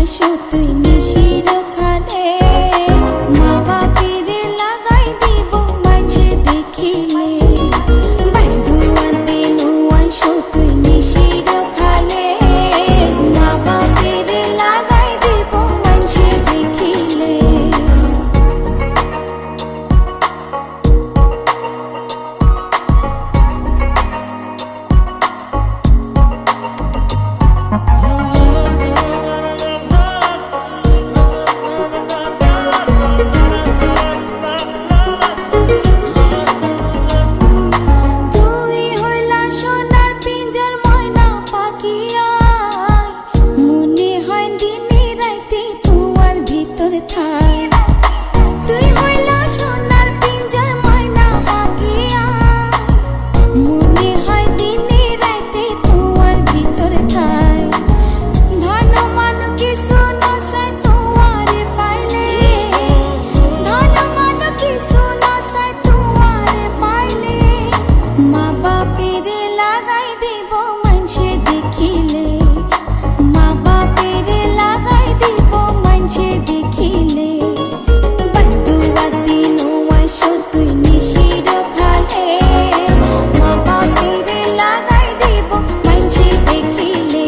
আইসো তুই নিশির খালে মা বাপিরে লাগাই দিব মাঝে দেখিলে বাইদুয়াতে নো আইসো তুই নিশির খালে মা বাপিরে লাগাই দিব মাঝে দেখিলে তুই হইলা সোনার পিঞ্জর ময়না পাখিয়া মনে হয় দিনে রাইতে তোমার ভিতরে থাই ধন মান কিছু নসাই তোমারে পাইলে ধন মান কিছু নসাই তোমারে পাইলে মা বাপেরে লাগাই দিব মানুষে দেখিলে মা বাপেরে লাগাই দিব মানুষে দেখিলে তুই নিশির খালে মা বাপিরে লাগাই দিব মাঝে দেখিলে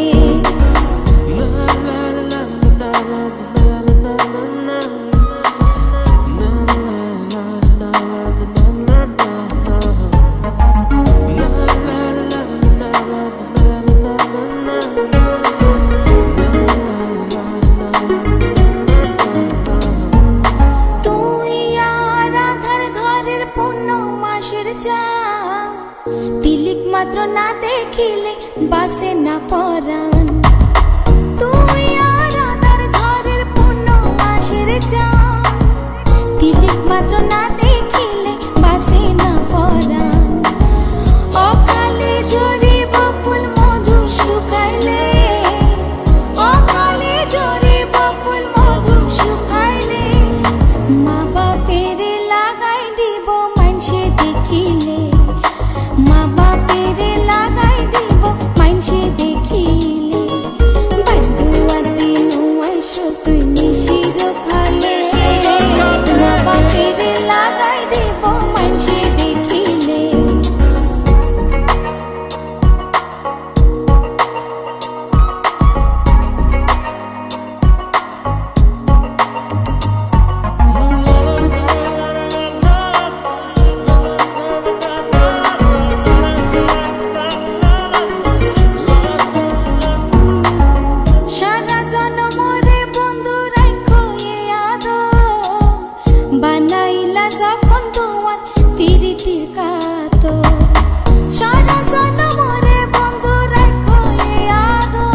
তিলিক মাত্র না দেখিলে বাসে না পরাণ তুই আর আদার ঘরের পূর্ণ মাসের চান তিলিক মাত্র না দেখিলে বাসে না পরাণ অকালে ঝরিব ফুল মধু শুকাইলে অকালে ঝরিব ফুল মধু শুকাইলে মা বাপেরে লাগাই দিব মানুষে দেখিলে মা বাপেরে লাগাই দিব মাইনসে দেখিলে বাইদুয়াতে নো আইসো তুই নিশির খালে মা বাপেরে লাগাই দিব মাইনসে দেখিলে বানাইলা যখন তোমার তিরিতির কাতো সারা জনমরে বন্ধু রাখো এ আদো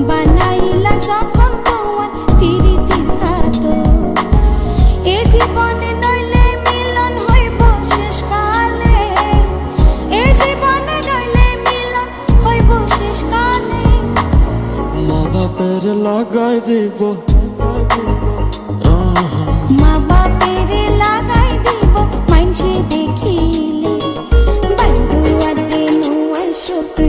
বানাইলা যখন তোমার তিরিতির কাতো এ জীবনে নইলে মিলন হইব শেষকালে এ জীবনে নইলে মিলন হইব শেষকালে মা বাপের লাগাই দিব মা বাপেরে লাগাই দিব মাইনসে দেখিলে বাইদুয়াতে নো আইসো তুই